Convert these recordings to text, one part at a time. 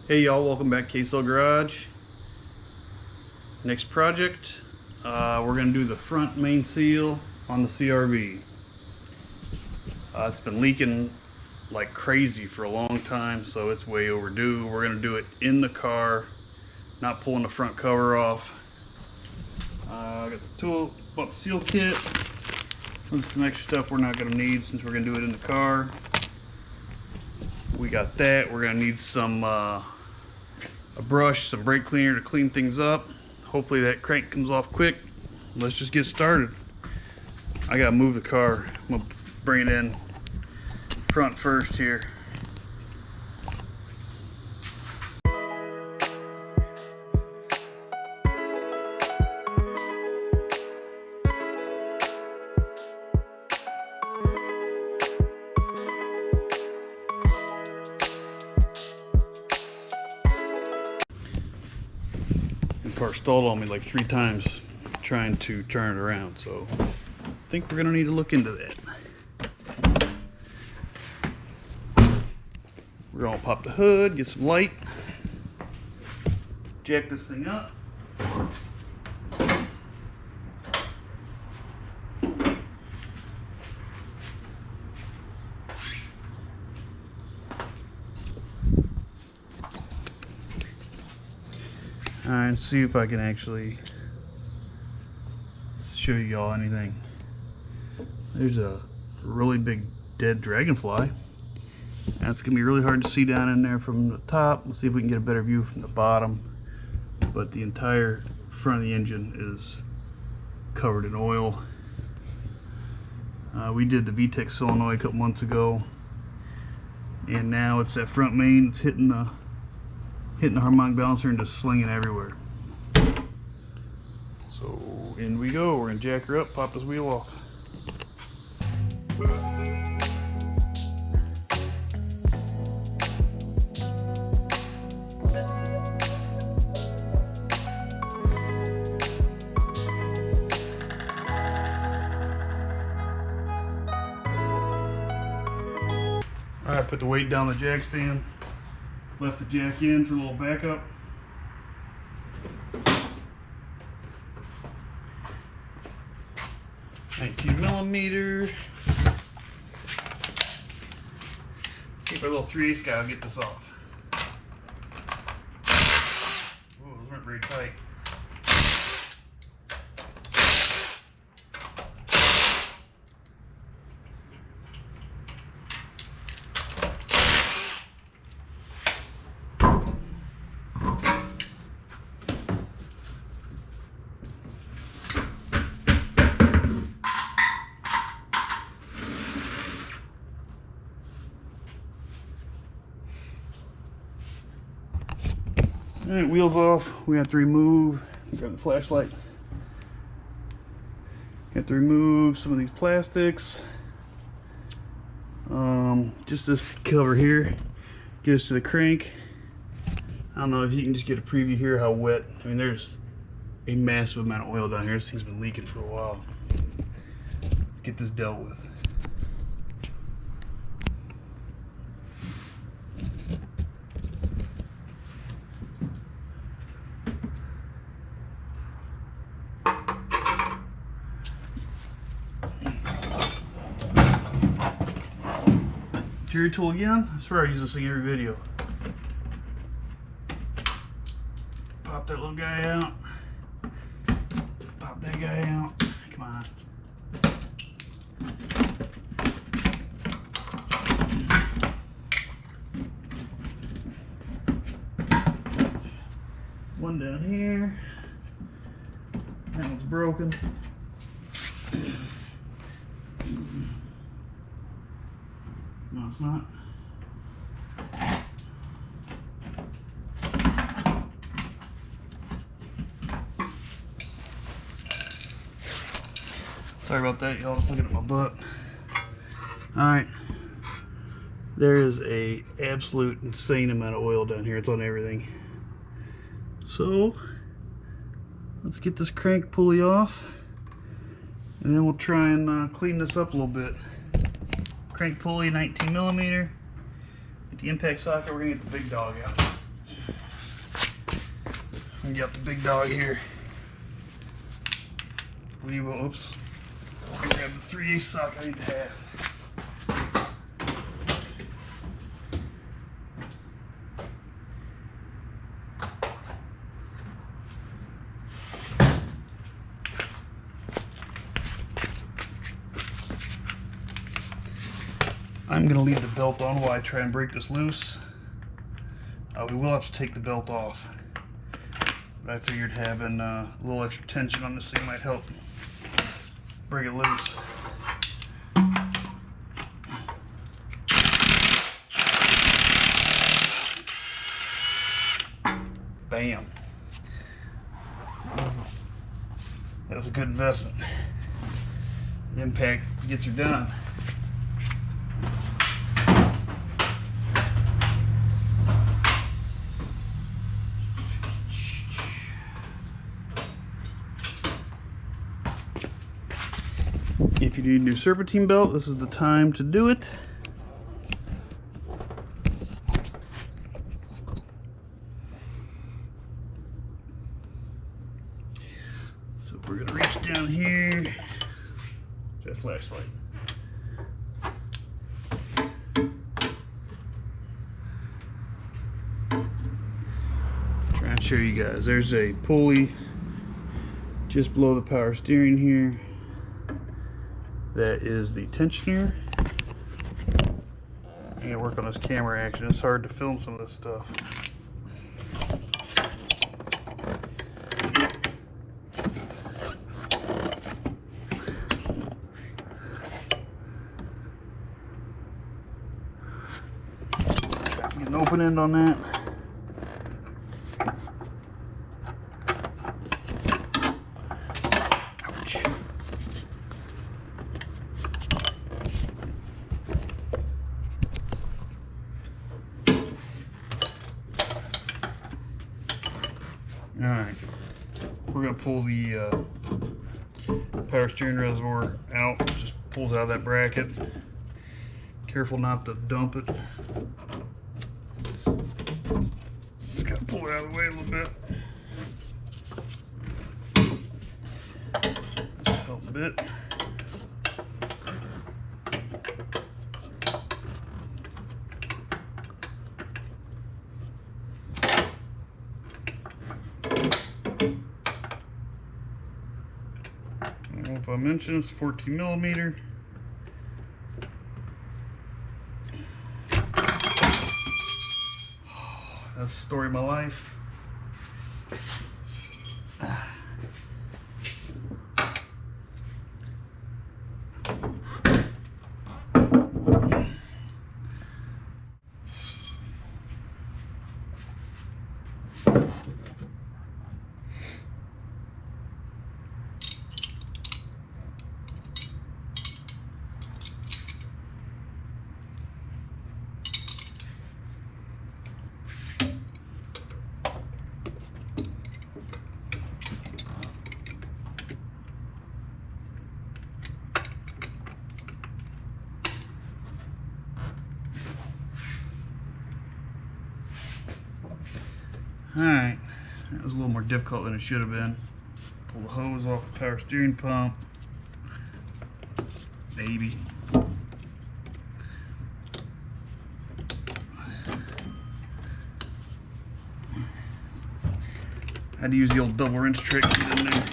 Hey y'all, welcome back to KSL Garage. Next project, we're going to do the front main seal on the CRV. It's been leaking like crazy for a long time, so it's way overdue. We're going to do it in the car, not pulling the front cover off. I got the tool, bought the seal kit, some extra stuff we're not going to need since we're going to do it in the car. We got that. We're going to need some a brush, some brake cleaner to clean things up. Hopefully that crank comes off quick. Let's just get started. I gotta move the car. I'm gonna bring it in front first here. The car stalled on me like 3 times trying to turn it around, so I think we're gonna need to look into that. We're gonna pop the hood, get some light, jack this thing up. Alright, let's see if I can actually show y'all anything. There's a really big dead dragonfly. That's gonna be really hard to see down in there from the top. Let's see if we can get a better view from the bottom. But the entire front of the engine is covered in oil. We did the VTEC solenoid a couple months ago, and now it's that front main. It's hitting the harmonic balancer and just slinging everywhere. So in we go. We're gonna jack her up, pop this wheel off. Alright, put the weight down the jack stand. Left the jack in for a little backup. $19mm. See if our little 3/8 guy will get this off. Ooh, those weren't very tight. Alright, wheels off. We have to remove, grab the flashlight. Have to remove some of these plastics. Just this cover here gets to the crank. I don't know if you can just get a preview here how wet. I mean, there's a massive amount of oil down here. This thing's been leaking for a while. Let's get this dealt with. Interior tool again. I swear I use this thing every video. Pop that little guy out. Pop that guy out. Come on. One down here. That one's broken. No, it's not. Sorry about that, y'all. Just looking at my butt. Alright. There is a absolute insane amount of oil down here. It's on everything. So let's get this crank pulley off, and then we'll try and clean this up a little bit. Crank pulley, 19mm. Get the impact socket, we're gonna get the big dog out. And got the big dog here. We will, oops. I grab the 3/8 sock I need to have. I'm going to leave the belt on while I try and break this loose. We will have to take the belt off. But I figured having a little extra tension on this thing might help break it loose. Bam. That was a good investment. The impact gets her done. If you need a new serpentine belt, this is the time to do it. So we're going to reach down here. That flashlight. Try and show you guys. There's a pulley just below the power steering here. That is the tensioner. I gotta work on this camera action. It's hard to film some of this stuff. Get an open end on that. Alright, we're going to pull the power steering reservoir out. It just pulls out of that bracket. Careful not to dump it. Just kind of pull it out of the way a little bit. Just help a bit. I don't know if I mentioned it's 14 millimeter. That's the story of my life. Alright, that was a little more difficult than it should have been. Pull the hose off the power steering pump. Baby. Had to use the old double wrench trick to get in there.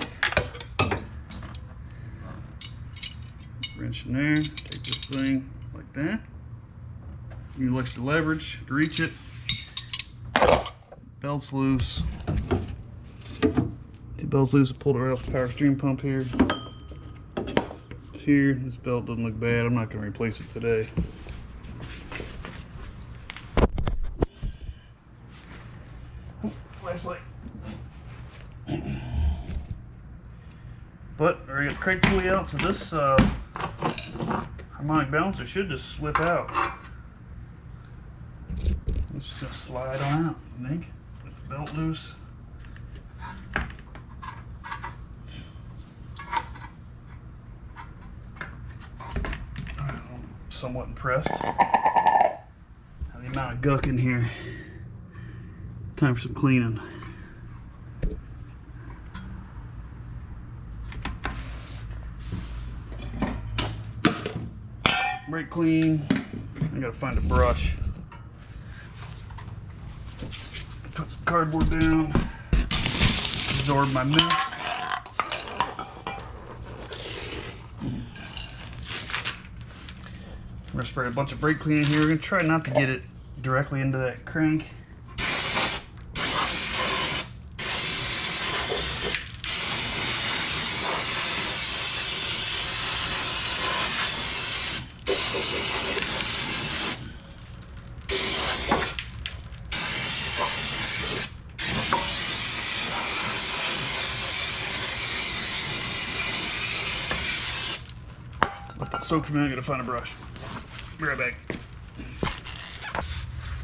Wrench in there, take this thing like that. You extra leverage to reach it. Belt's loose. The belt's loose. I pulled it right off the power steering pump here. It's here. This belt doesn't look bad. I'm not going to replace it today. Oh, flashlight. But I already got the crank pulley out, so this harmonic balancer should just slip out. It's just going to slide on out, I think. Get the belt loose. I'm somewhat impressed at the amount of guck in here. Time for some cleaning. brake clean. I gotta find a brush. Put some cardboard down. Absorb my mess. I'm gonna spray a bunch of brake clean in here. We're gonna try not to get it directly into that crank. Let that soak for a minute. I gotta find a brush. Be right back.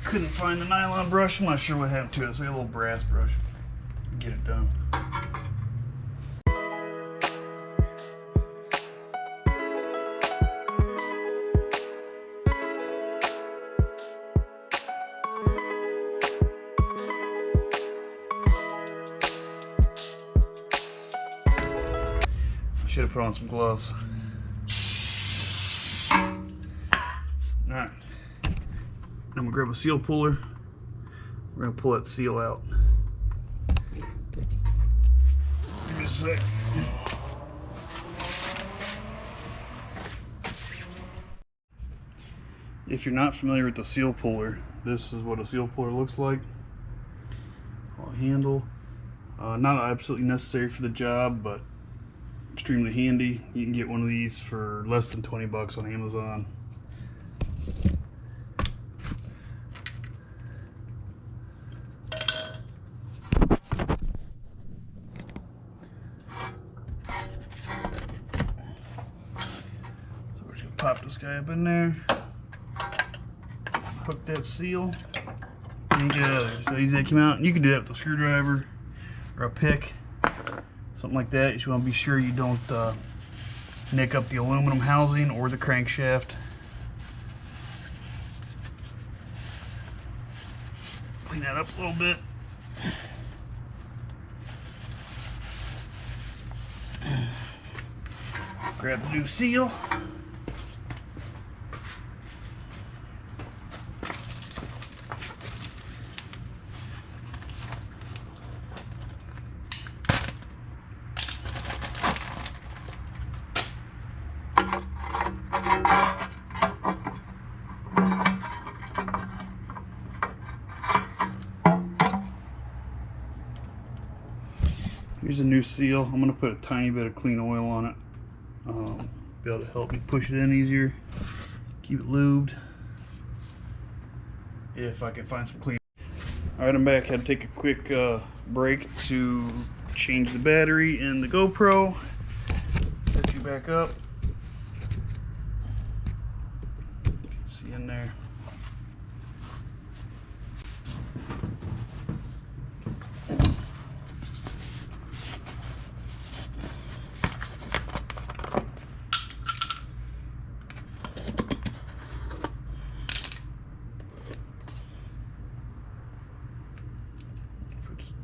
Couldn't find the nylon brush. I'm not sure what happened to it. So I got a little brass brush. Get it done. Should have put on some gloves. Alright. I'm gonna grab a seal puller. We're gonna pull that seal out. Give me a sec. If you're not familiar with the seal puller, this is what a seal puller looks like. A handle. Not absolutely necessary for the job, but extremely handy. You can get one of these for less than 20 bucks on Amazon. Pop this guy up in there, hook that seal, and get out of there. So easy that came out. And you can do that with a screwdriver or a pick, something like that. You just want to be sure you don't nick up the aluminum housing or the crankshaft. Clean that up a little bit. Grab the new seal. Here's a new seal. I'm going to put a tiny bit of clean oil on it. Be able to help me push it in easier. Keep it lubed. If I can find some clean. Alright, I'm back. Had to take a quick break to change the battery in the GoPro. Set you back up. You can see in there.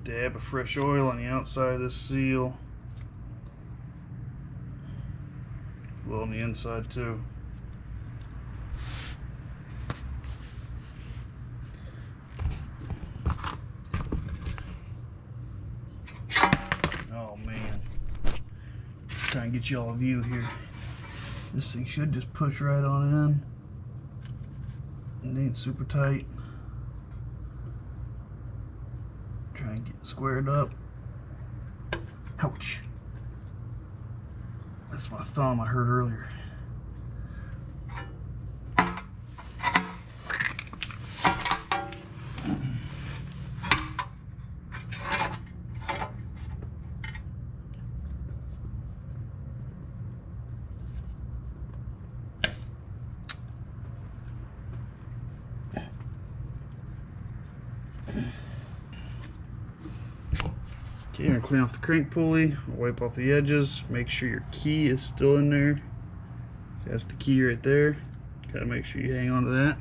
Dab of fresh oil on the outside of this seal. A little on the inside too. Oh man. Try and get you all a view here. This thing should just push right on in. It ain't super tight. Try and get it squared up. Ouch. That's my thumb I heard earlier. Okay, I'm gonna clean off the crank pulley, wipe off the edges, make sure your key is still in there. That's the key right there. Gotta make sure you hang on to that.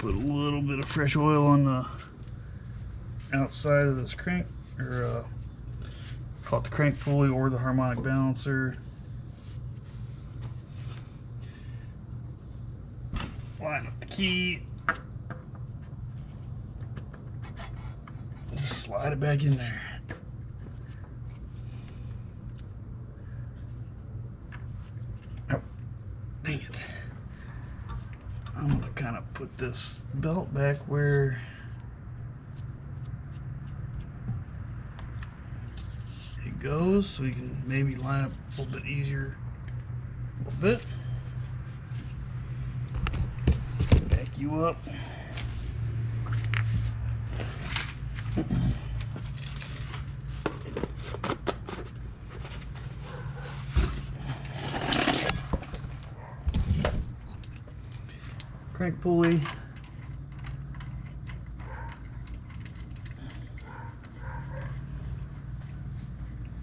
put a little bit of fresh oil on the outside of this crank, or call it the crank pulley or the harmonic balancer. Line up the key. Just slide it back in there. Oh, dang it. I'm gonna kind of put this belt back where it goes, so we can maybe line up a little bit easier. A little bit. Back you up. Crank pulley.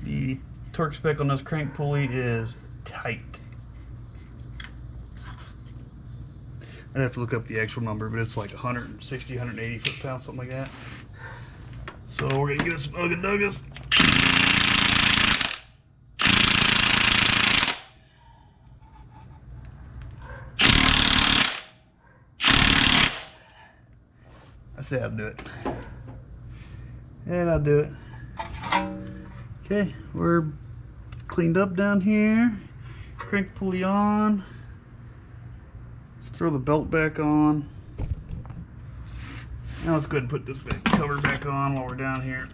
The torque spec on this crank pulley is tight. I'd have to look up the actual number, but it's like 160, 180 foot-pounds, something like that. So we're gonna give it some Ugga Duggas. I say I'll do it. And I'll do it. Okay, we're cleaned up down here. Crank pulley on. Let's throw the belt back on. Now let's go ahead and put this cover back on while we're down here.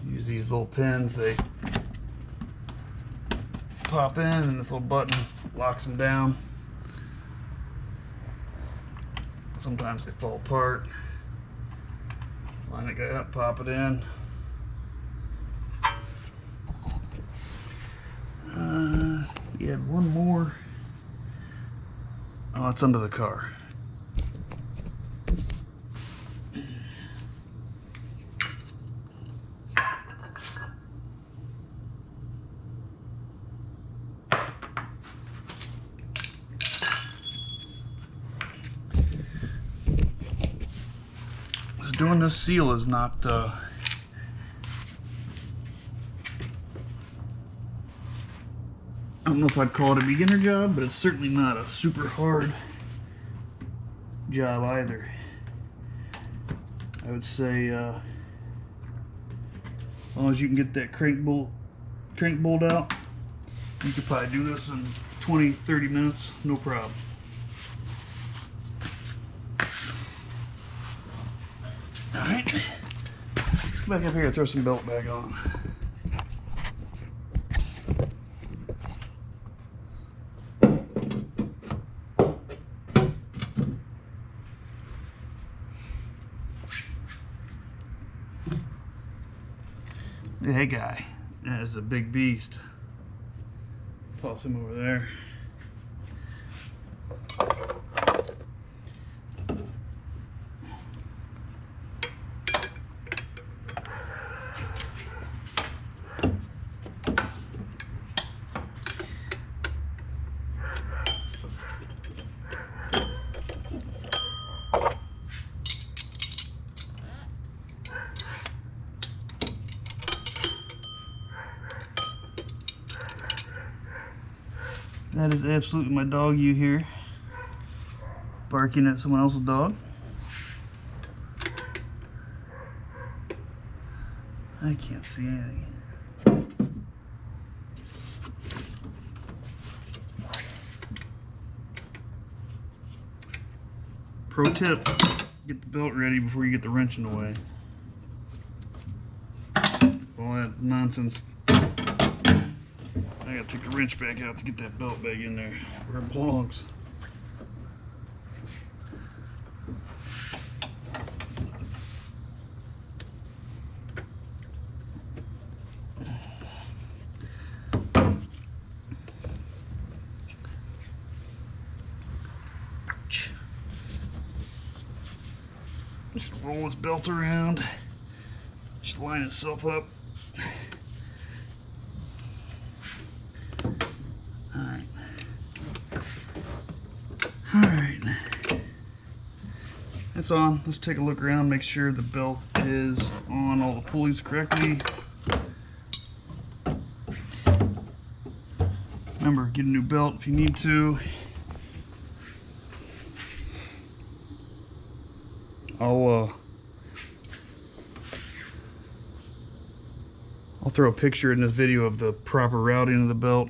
Use these little pins, they pop in and this little button locks them down. Sometimes they fall apart. Line it up, pop it in. We had one more. Oh, it's under the car. Doing this seal is not I don't know if I'd call it a beginner job, but it's certainly not a super hard job either. I would say as long as you can get that crank bolt out, you could probably do this in 20-30 minutes, no problem. Alright, let's go back up here and throw some belt back on. Hey guy, that is a big beast. Toss him over there. That is absolutely my dog you hear barking at someone else's dog. I can't see anything. Pro tip, get the belt ready before you get the wrench in the way. All that nonsense. I gotta take the wrench back out to get that belt back in there where it belongs. Just roll this belt around. Just line itself up. Alright. Alright. That's on. Let's take a look around, make sure the belt is on all the pulleys correctly. Remember, get a new belt if you need to. I'll throw a picture in this video of the proper routing of the belt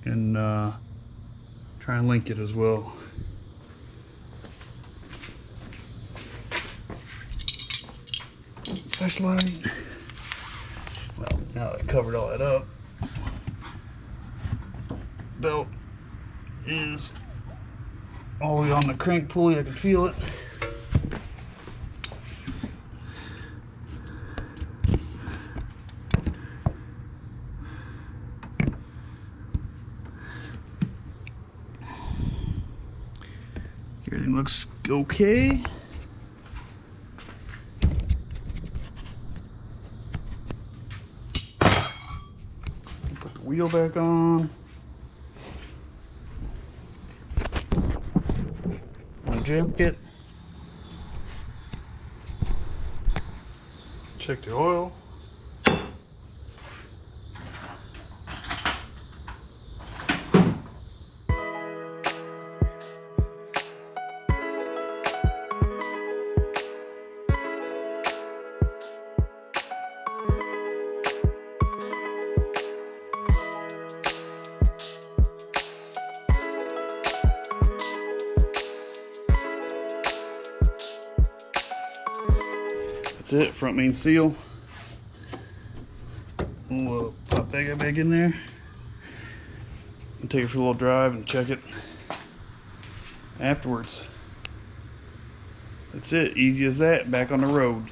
and try and link it as well. Flashlight. Well, now that I covered all that up, belt is all the way on the crank pulley. I can feel it. Everything looks okay. Put the wheel back on. Unjam it. Check the oil. That's it, front main seal. We'll pop that guy back in there and take it for a little drive and check it afterwards. That's it, easy as that, back on the road.